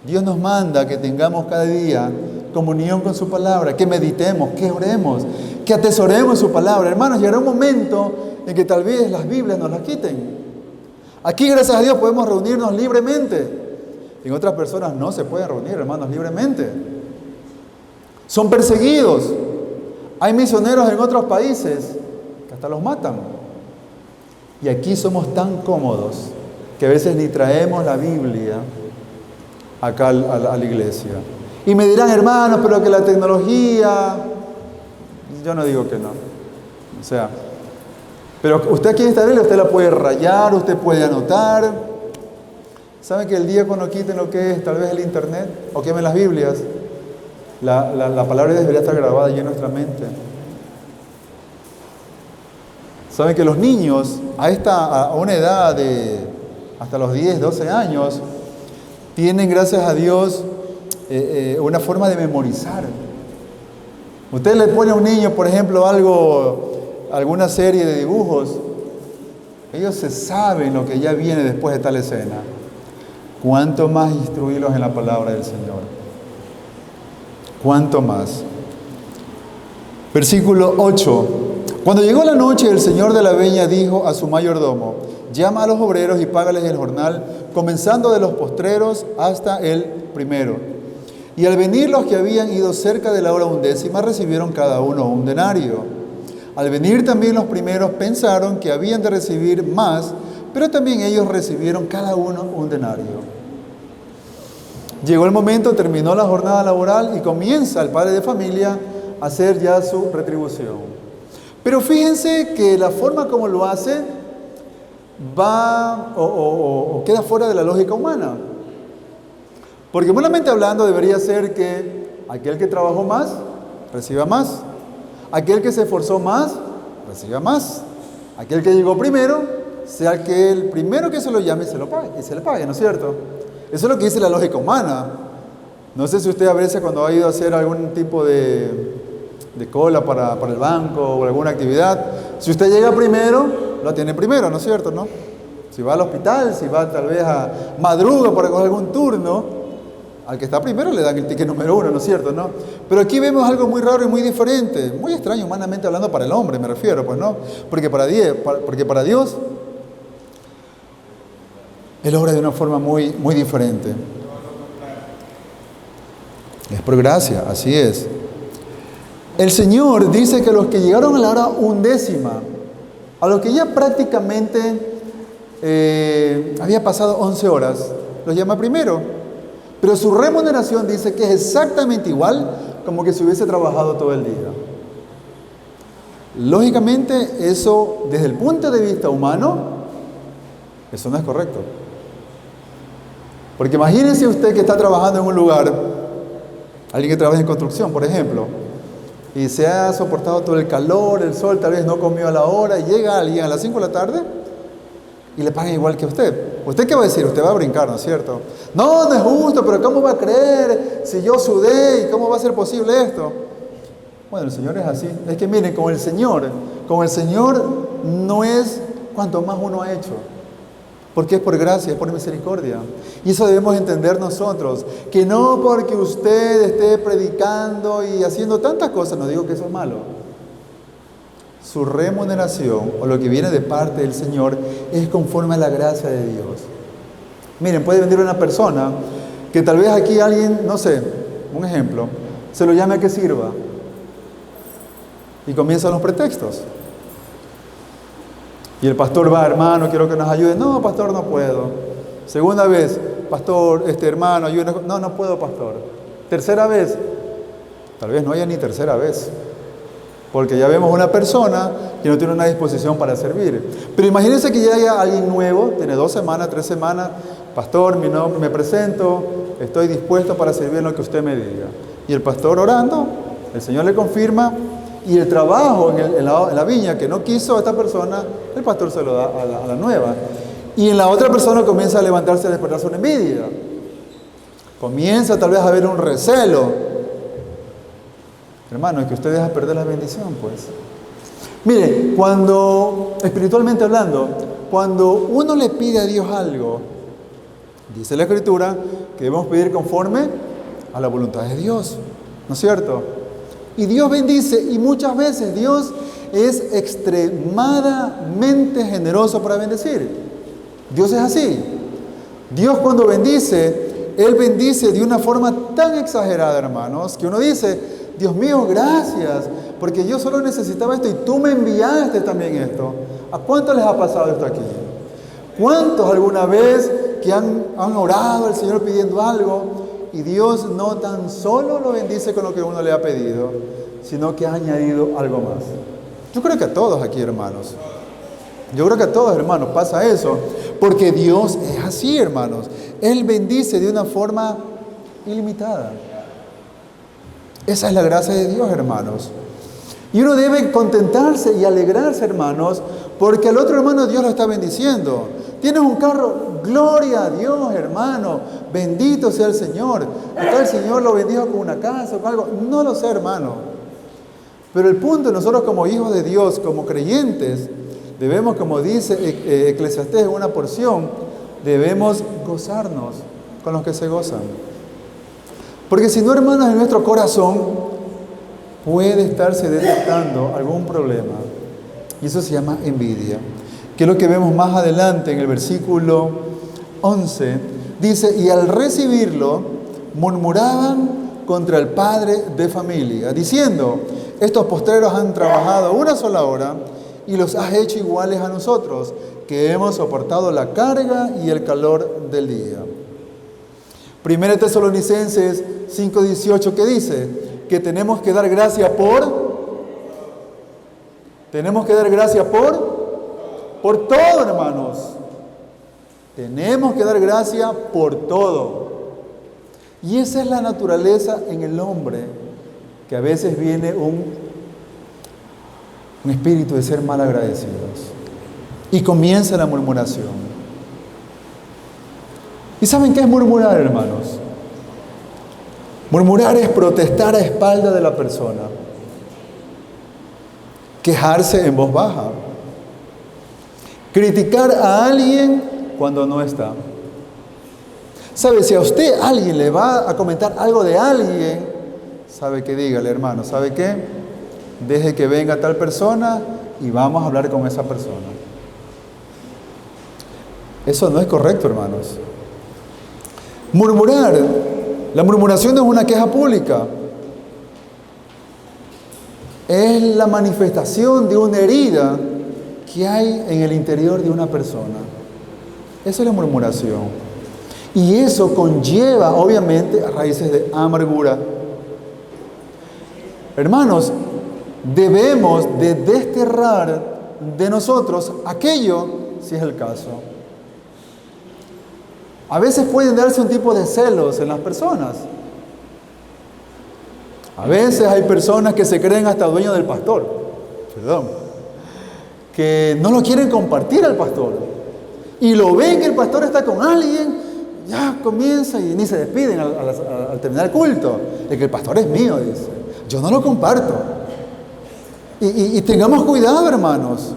Dios nos manda que tengamos cada día comunión con su palabra, que meditemos, que oremos, que atesoremos su palabra. Hermanos, llegará un momento en que tal vez las Biblias nos las quiten. Aquí, gracias a Dios, podemos reunirnos libremente. En otras personas no se pueden reunir, hermanos, libremente. Son perseguidos. Hay misioneros en otros países que hasta los matan. Y aquí somos tan cómodos que a veces ni traemos la Biblia acá a la iglesia. Y me dirán, hermanos, pero que la tecnología... Yo no digo que no. O sea, pero usted aquí en esta Biblia, usted la puede rayar, usted puede anotar. ¿Saben que el día cuando quiten lo que es tal vez el internet o quemen las Biblias, la palabra de Dios debería estar grabada allí en nuestra mente? ¿Saben que los niños a una edad de hasta los 10, 12 años tienen, gracias a Dios, una forma de memorizar? Usted le pone a un niño, por ejemplo, alguna serie de dibujos, ellos se saben lo que ya viene después de tal escena. ¿Cuánto más instruirlos en la palabra del Señor? ¿Cuánto más? Versículo 8. Cuando llegó la noche, el señor de la viña dijo a su mayordomo: llama a los obreros y págales el jornal, comenzando de los postreros hasta el primero. Y al venir los que habían ido cerca de la hora 11, recibieron cada uno un denario. Al venir también los primeros pensaron que habían de recibir más, pero también ellos recibieron cada uno un denario. Llegó el momento, terminó la jornada laboral y comienza el padre de familia a hacer ya su retribución. Pero fíjense que la forma como lo hace va o queda fuera de la lógica humana. Porque humanamente hablando debería ser que aquel que trabajó más, reciba más. Aquel que se esforzó más, reciba más. Aquel que llegó primero, sea el primero que se lo llame y se le pague, ¿no es cierto? Eso es lo que dice la lógica humana. No sé si usted a veces cuando ha ido a hacer algún tipo de cola para el banco o alguna actividad, si usted llega primero, lo tiene primero, ¿no es cierto? ¿No? Si va al hospital, si va tal vez a madruga para coger algún turno, al que está primero le dan el ticket número 1, ¿no es cierto? ¿No? Pero aquí vemos algo muy raro y muy diferente, muy extraño humanamente hablando para el hombre, me refiero, pues no, porque para Dios Él obra de una forma muy, muy diferente. Es por gracia, así es. El Señor dice que los que llegaron a la hora 11, a los que ya prácticamente había pasado 11 horas, los llama primero. Pero su remuneración dice que es exactamente igual como que si hubiese trabajado todo el día. Lógicamente, eso, desde el punto de vista humano, eso no es correcto. Porque imagínense usted que está trabajando en un lugar, alguien que trabaja en construcción, por ejemplo, y se ha soportado todo el calor, el sol, tal vez no comió a la hora, y llega alguien a las 5 de la tarde y le pagan igual que usted. ¿Usted qué va a decir? Usted va a brincar, ¿no es cierto? No, no es justo, pero ¿cómo va a creer si yo sudé y cómo va a ser posible esto? Bueno, el Señor es así. Es que miren, con el Señor no es cuanto más uno ha hecho. Porque es por gracia, es por misericordia. Y eso debemos entender nosotros. Que no porque usted esté predicando y haciendo tantas cosas, no digo que eso es malo. Su remuneración o lo que viene de parte del Señor es conforme a la gracia de Dios. Miren, puede venir una persona que tal vez aquí alguien, no sé, un ejemplo, se lo llame a que sirva. Y comienzan los pretextos. Y el pastor va: hermano, quiero que nos ayude. No, pastor, no puedo. Segunda vez: pastor, hermano, ayúdenos. No, no puedo, pastor. Tercera vez: tal vez no haya ni tercera vez. Porque ya vemos una persona que no tiene una disposición para servir. Pero imagínense que ya haya alguien nuevo, tiene 2 semanas, 3 semanas. Pastor, mi nombre, me presento, estoy dispuesto para servir en lo que usted me diga. Y el pastor orando, el Señor le confirma. Y el trabajo en la viña que no quiso a esta persona, el pastor se lo da a la nueva. Y en la otra persona comienza a levantarse, a despertarse una envidia. Comienza tal vez a haber un recelo. Hermano, es que usted deja perder la bendición, pues. Mire, espiritualmente hablando, cuando uno le pide a Dios algo, dice la Escritura que debemos pedir conforme a la voluntad de Dios. ¿no es cierto? Y Dios bendice, y muchas veces Dios es extremadamente generoso para bendecir. Dios es así. Dios cuando bendice, Él bendice de una forma tan exagerada, hermanos, que uno dice, Dios mío, gracias, porque yo solo necesitaba esto y tú me enviaste también esto. ¿A cuántos les ha pasado esto aquí? ¿Cuántos alguna vez que han orado al Señor pidiendo algo y Dios no tan solo lo bendice con lo que uno le ha pedido, sino que ha añadido algo más? Yo creo que a todos aquí, hermanos. Yo creo que a todos, hermanos, pasa eso, porque Dios es así, hermanos. Él bendice de una forma ilimitada. Esa es la gracia de Dios, hermanos. Y uno debe contentarse y alegrarse, hermanos, porque al otro hermano Dios lo está bendiciendo. Tienes un carro, gloria a Dios, hermano, bendito sea el Señor. Acá el Señor lo bendijo con una casa o algo, no lo sé, hermano. Pero el punto, nosotros como hijos de Dios, como creyentes, debemos, como dice Eclesiastés en una porción, debemos gozarnos con los que se gozan. Porque si no, hermanos, en nuestro corazón puede estarse detectando algún problema. Y eso se llama envidia. Que es lo que vemos más adelante en el versículo 11. Dice, y al recibirlo, murmuraban contra el padre de familia, diciendo, estos postreros han trabajado una sola hora y los has hecho iguales a nosotros, que hemos soportado la carga y el calor del día. 1 Tesalonicenses 5:18, que dice que tenemos que dar gracia por todo, hermanos. Tenemos que dar gracia por todo. Y esa es la naturaleza en el hombre, que a veces viene un espíritu de ser mal agradecidos. Y comienza la murmuración. ¿Y saben qué es murmurar, hermanos? Murmurar es protestar a espalda de la persona. Quejarse en voz baja. Criticar a alguien cuando no está. ¿Sabe? Si a usted alguien le va a comentar algo de alguien, ¿sabe qué? Dígale, hermano, ¿sabe qué? Deje que venga tal persona y vamos a hablar con esa persona. Eso no es correcto, hermanos. Murmurar. La murmuración no es una queja pública. Es la manifestación de una herida que hay en el interior de una persona. Eso es la murmuración. Y eso conlleva, obviamente, a raíces de amargura. Hermanos, debemos de desterrar de nosotros aquello, si es el caso. A veces pueden darse un tipo de celos en las personas. A veces hay personas que se creen hasta dueños del pastor. Que no lo quieren compartir al pastor. Y lo ven que el pastor está con alguien, ya comienza y ni se despiden al terminar el culto. Es que el pastor es mío, dice. Yo no lo comparto. Y tengamos cuidado, hermanos.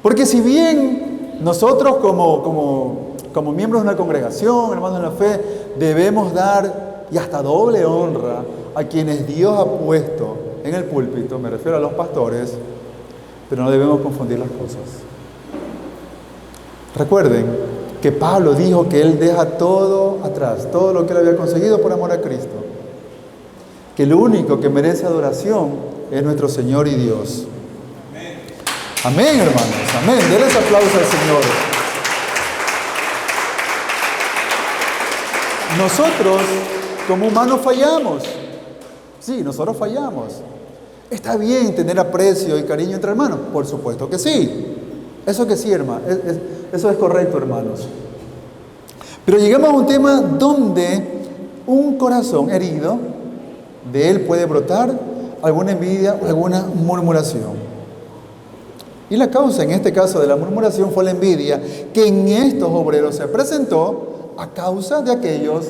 Porque si bien nosotros como miembros de una congregación, hermanos en la fe, debemos dar y hasta doble honra a quienes Dios ha puesto en el púlpito, me refiero a los pastores, pero no debemos confundir las cosas. Recuerden que Pablo dijo que él deja todo atrás, todo lo que él había conseguido por amor a Cristo. Que lo único que merece adoración es nuestro Señor y Dios. Amén, hermanos, amén. Denles aplausos al Señor. Nosotros, como humanos, fallamos. Sí, nosotros fallamos. ¿Está bien tener aprecio y cariño entre hermanos? Por supuesto que sí. Eso que sí, hermano. Eso es correcto, hermanos. Pero llegamos a un tema donde un corazón herido, de él puede brotar alguna envidia o alguna murmuración. Y la causa, en este caso de la murmuración, fue la envidia que en estos obreros se presentó a causa de aquellos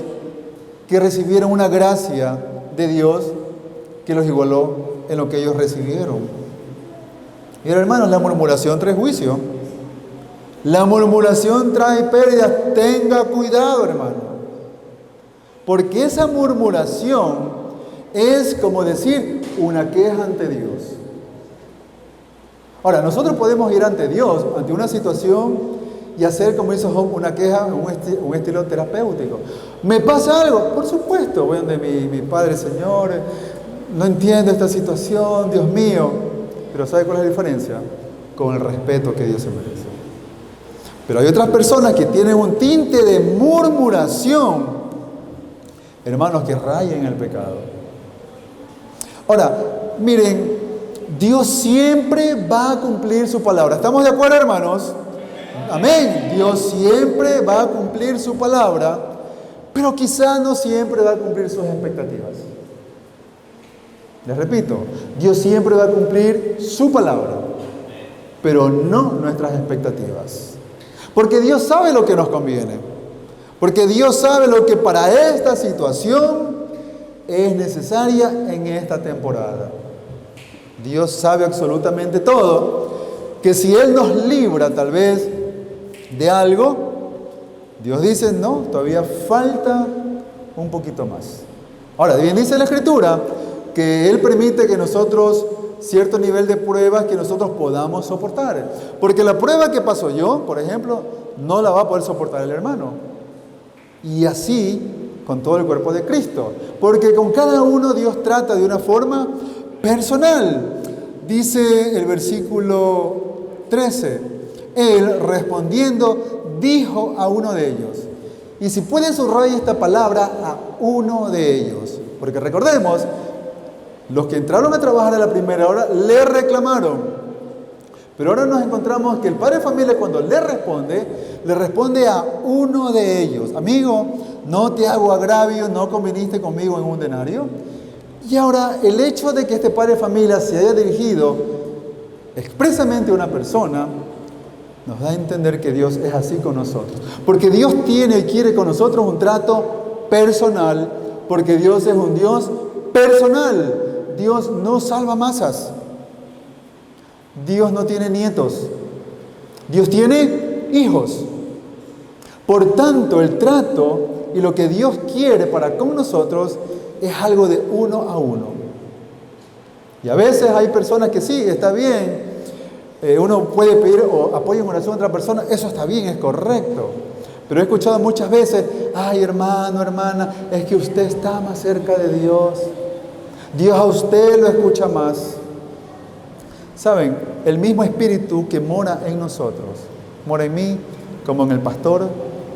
que recibieron una gracia de Dios que los igualó en lo que ellos recibieron. Y hermanos, la murmuración trae juicio. La murmuración trae pérdidas. Tenga cuidado, hermano. Porque esa murmuración Es como decir una queja ante Dios. Ahora, nosotros podemos ir ante Dios, ante una situación, y hacer, como hizo Job, una queja, un estilo terapéutico. ¿Me pasa algo? Por supuesto, voy donde mi Padre, Señor, no entiendo esta situación, Dios mío. Pero ¿sabe cuál es la diferencia? Con el respeto que Dios se merece. Pero hay otras personas que tienen un tinte de murmuración, hermanos, que rayan en el pecado. Ahora, miren, Dios siempre va a cumplir su palabra. ¿Estamos de acuerdo, hermanos? Amén. Dios siempre va a cumplir su palabra, pero quizá no siempre va a cumplir sus expectativas. Les repito, Dios siempre va a cumplir su palabra, pero no nuestras expectativas. Porque Dios sabe lo que nos conviene. Porque Dios sabe lo que para esta situación es necesaria en esta temporada. Dios sabe absolutamente todo, que si Él nos libra tal vez de algo, Dios dice, no, todavía falta un poquito más. Ahora, bien dice la Escritura que Él permite que nosotros, cierto nivel de pruebas que nosotros podamos soportar. Porque la prueba que paso yo, por ejemplo, no la va a poder soportar el hermano. Y así con todo el cuerpo de Cristo. Porque con cada uno Dios trata de una forma personal. Dice el versículo 13. Él, respondiendo, dijo a uno de ellos. Y si pueden subrayar esta palabra, a uno de ellos. Porque recordemos, los que entraron a trabajar a la primera hora le reclamaron. Pero ahora nos encontramos que el padre de familia, cuando le responde a uno de ellos. Amigo, no te hago agravio, no conviniste conmigo en un denario. Y ahora el hecho de que este padre de familia se haya dirigido expresamente a una persona, nos da a entender que Dios es así con nosotros. Porque Dios tiene y quiere con nosotros un trato personal. Porque Dios es un Dios personal. Dios no salva masas. Dios no tiene nietos. Dios tiene hijos. Por tanto, el trato y lo que Dios quiere para con nosotros es algo de uno a uno. Y a veces hay personas que sí, está bien. Uno puede pedir apoyo en oración a otra persona, eso está bien, es correcto. Pero he escuchado muchas veces, ay hermano, hermana, es que usted está más cerca de Dios. Dios a usted lo escucha más. Saben, el mismo Espíritu que mora en nosotros, mora en mí, como en el pastor,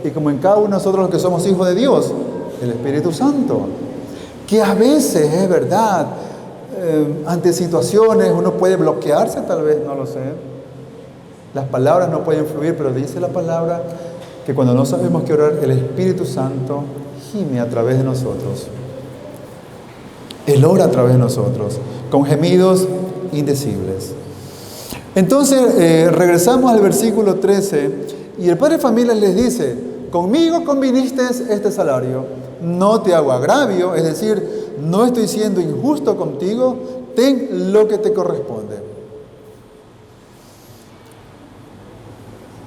y como en cada uno de nosotros los que somos hijos de Dios, el Espíritu Santo. Que a veces es verdad, ante situaciones uno puede bloquearse, tal vez, no lo sé. Las palabras no pueden fluir, pero dice la palabra que cuando no sabemos qué orar, el Espíritu Santo gime a través de nosotros. Él ora a través de nosotros, con gemidos indecibles. Entonces, regresamos al versículo 13, y el padre de familia les dice, conmigo conviniste este salario, no te hago agravio, es decir, no estoy siendo injusto contigo, ten lo que te corresponde.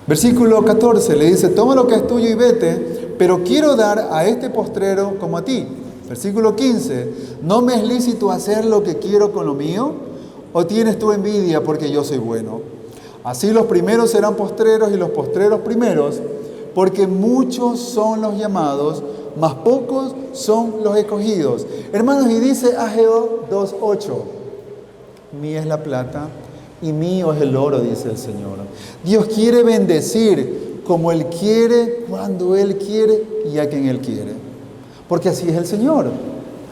Versículo 14 le dice, toma lo que es tuyo y vete, pero quiero dar a este postrero como a ti. Versículo 15, ¿no me es lícito hacer lo que quiero con lo mío? ¿O tienes tú envidia porque yo soy bueno? Así los primeros serán postreros y los postreros primeros, porque muchos son los llamados, mas pocos son los escogidos. Hermanos, y dice Ageo 2:8, mía es la plata y mío es el oro, dice el Señor. Dios quiere bendecir como Él quiere, cuando Él quiere y a quien Él quiere. Porque así es el Señor.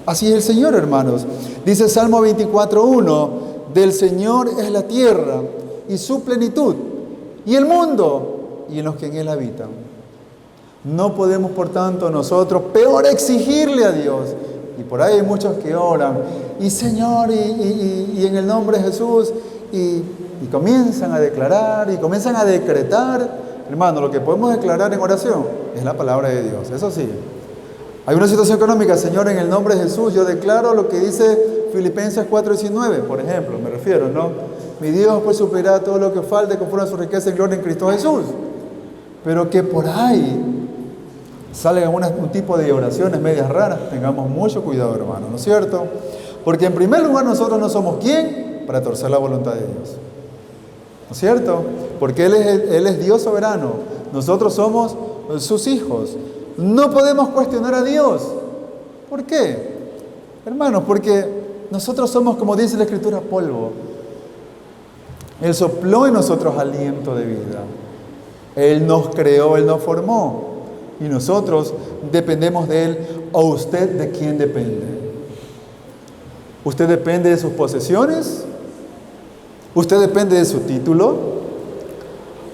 Así es el Señor, hermanos. Dice Salmo 24:1, del Señor es la tierra y su plenitud, y el mundo y en los que en Él habitan. No podemos, por tanto, nosotros peor exigirle a Dios. Y por ahí hay muchos que oran, y Señor, y en el nombre de Jesús, y comienzan a declarar, y comienzan a decretar. Hermano, lo que podemos declarar en oración es la palabra de Dios, eso sí. Hay una situación económica, Señor, en el nombre de Jesús, yo declaro lo que dice Filipenses 4:19, por ejemplo, me refiero, ¿no? Mi Dios pues suplirá todo lo que falte conforme a su riqueza y gloria en Cristo Jesús. Pero que por ahí salgan un tipo de oraciones medias raras, tengamos mucho cuidado, hermano, ¿no es cierto? Porque en primer lugar nosotros no somos ¿quién? Para torcer la voluntad de Dios. ¿No es cierto? Porque Él es Dios soberano. Nosotros somos sus hijos. No podemos cuestionar a Dios. ¿Por qué? Hermanos, porque nosotros somos, como dice la Escritura, polvo. Él sopló en nosotros aliento de vida. Él nos creó, Él nos formó. Y nosotros dependemos de Él. ¿O usted de quién depende? ¿Usted depende de sus posesiones? ¿Usted depende de su título?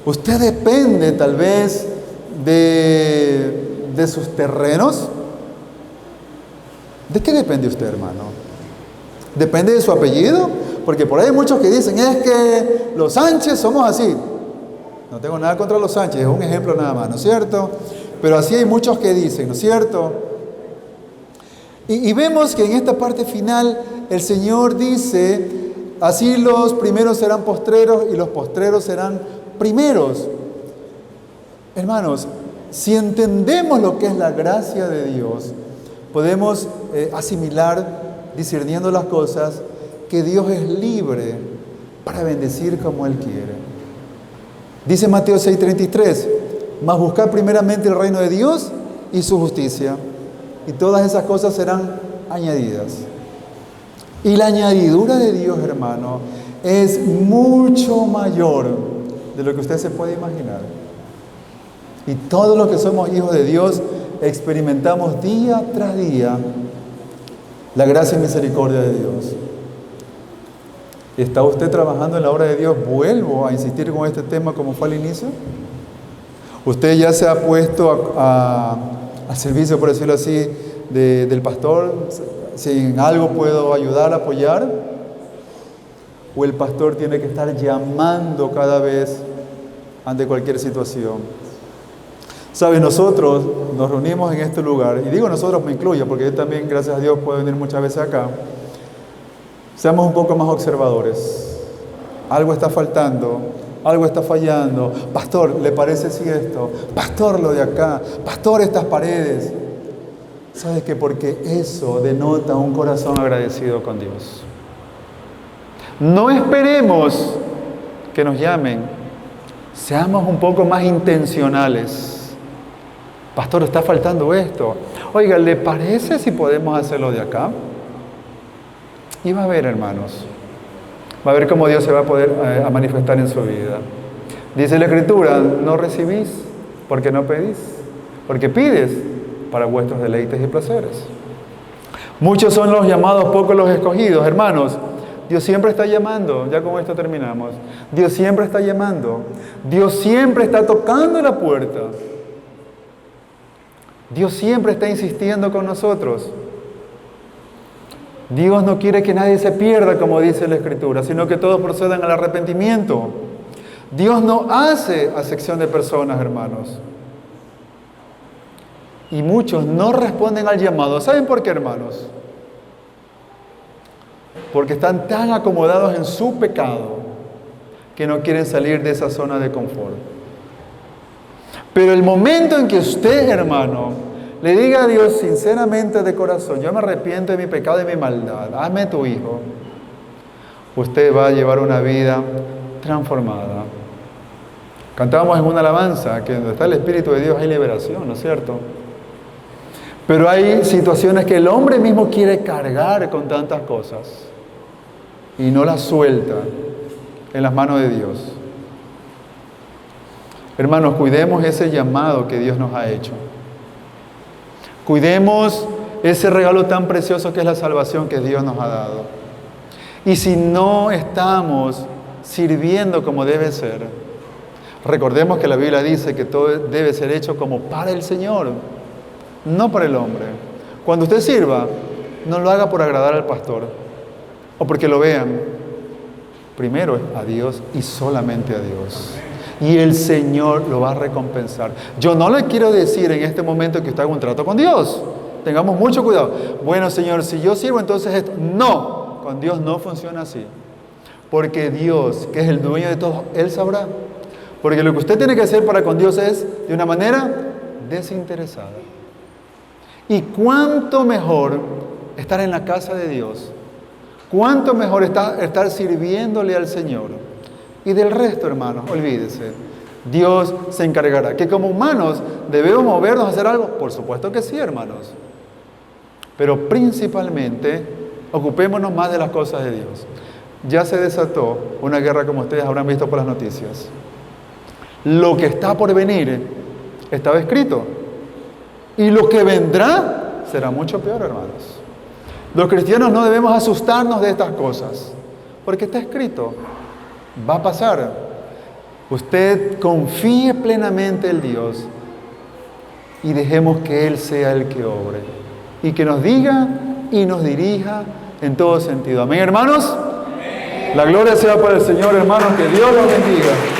¿Usted depende tal vez de sus terrenos? ¿De qué depende usted, hermano? ¿Depende de su apellido? Porque por ahí hay muchos que dicen, es que los Sánchez somos así. No tengo nada contra los Sánchez, es un ejemplo nada más, ¿no es cierto? Pero así hay muchos que dicen, ¿no es cierto? Y vemos que en esta parte final el Señor dice, así los primeros serán postreros y los postreros serán primeros. Hermanos, si entendemos lo que es la gracia de Dios, podemos asimilar, discerniendo las cosas, que Dios es libre para bendecir como Él quiere. Dice Mateo 6:33, mas buscad primeramente el reino de Dios y su justicia, y todas esas cosas serán añadidas. Y la añadidura de Dios, hermano, es mucho mayor de lo que usted se puede imaginar. Y todos los que somos hijos de Dios experimentamos día tras día la gracia y misericordia de Dios. ¿Está usted trabajando en la obra de Dios? Vuelvo a insistir con este tema como fue al inicio. ¿Usted ya se ha puesto al servicio, por decirlo así, del pastor? Si en algo puedo ayudar, apoyar. ¿O el pastor tiene que estar llamando cada vez ante cualquier situación? ¿Sabe? Nosotros nos reunimos en este lugar, y digo nosotros, me incluyo, porque yo también, gracias a Dios, puedo venir muchas veces acá. Seamos un poco más observadores. Algo está faltando, algo está fallando. Pastor, ¿le parece si esto? Pastor, lo de acá. Pastor, estas paredes. ¿Sabe qué? Porque eso denota un corazón agradecido con Dios. No esperemos que nos llamen. Seamos un poco más intencionales. Pastor, está faltando esto. Oiga, ¿le parece si podemos hacerlo de acá? Y va a ver, hermanos, va a ver cómo Dios se va a poder a manifestar en su vida. Dice la Escritura, no recibís porque no pedís, porque pides para vuestros deleites y placeres. Muchos son los llamados, pocos los escogidos. Hermanos, Dios siempre está llamando. Ya con esto terminamos. Dios siempre está llamando. Dios siempre está tocando la puerta. Dios siempre está insistiendo con nosotros. Dios no quiere que nadie se pierda, como dice la Escritura, sino que todos procedan al arrepentimiento. Dios no hace acepción de personas, hermanos. Y muchos no responden al llamado. ¿Saben por qué, hermanos? Porque están tan acomodados en su pecado que no quieren salir de esa zona de confort. Pero el momento en que usted, hermano, le diga a Dios sinceramente de corazón, yo me arrepiento de mi pecado y mi maldad, hazme tu hijo, usted va a llevar una vida transformada. Cantábamos en una alabanza que donde está el Espíritu de Dios hay liberación, ¿no es cierto? Pero hay situaciones que el hombre mismo quiere cargar con tantas cosas y no las suelta en las manos de Dios. Hermanos, cuidemos ese llamado que Dios nos ha hecho. Cuidemos ese regalo tan precioso que es la salvación que Dios nos ha dado. Y si no estamos sirviendo como debe ser, recordemos que la Biblia dice que todo debe ser hecho como para el Señor, no para el hombre. Cuando usted sirva, no lo haga por agradar al pastor o porque lo vean. Primero es a Dios y solamente a Dios. Y el Señor lo va a recompensar. Yo no le quiero decir en este momento que usted haga un trato con Dios. Tengamos mucho cuidado. Bueno, Señor, si yo sirvo, entonces esto. No, con Dios no funciona así. Porque Dios, que es el dueño de todo, Él sabrá. Porque lo que usted tiene que hacer para con Dios es de una manera desinteresada. Y cuánto mejor estar en la casa de Dios, cuánto mejor estar sirviéndole al Señor. Y del resto, hermanos, olvídese, Dios se encargará. Que como humanos debemos movernos a hacer algo, por supuesto que sí, hermanos. Pero principalmente, ocupémonos más de las cosas de Dios. Ya se desató una guerra como ustedes habrán visto por las noticias. Lo que está por venir estaba escrito. Y lo que vendrá será mucho peor, hermanos. Los cristianos no debemos asustarnos de estas cosas, porque está escrito. Va a pasar. Usted confíe plenamente en Dios y dejemos que Él sea el que obre y que nos diga y nos dirija en todo sentido. Amén, hermanos. La gloria sea para el Señor, hermanos. Que Dios los bendiga.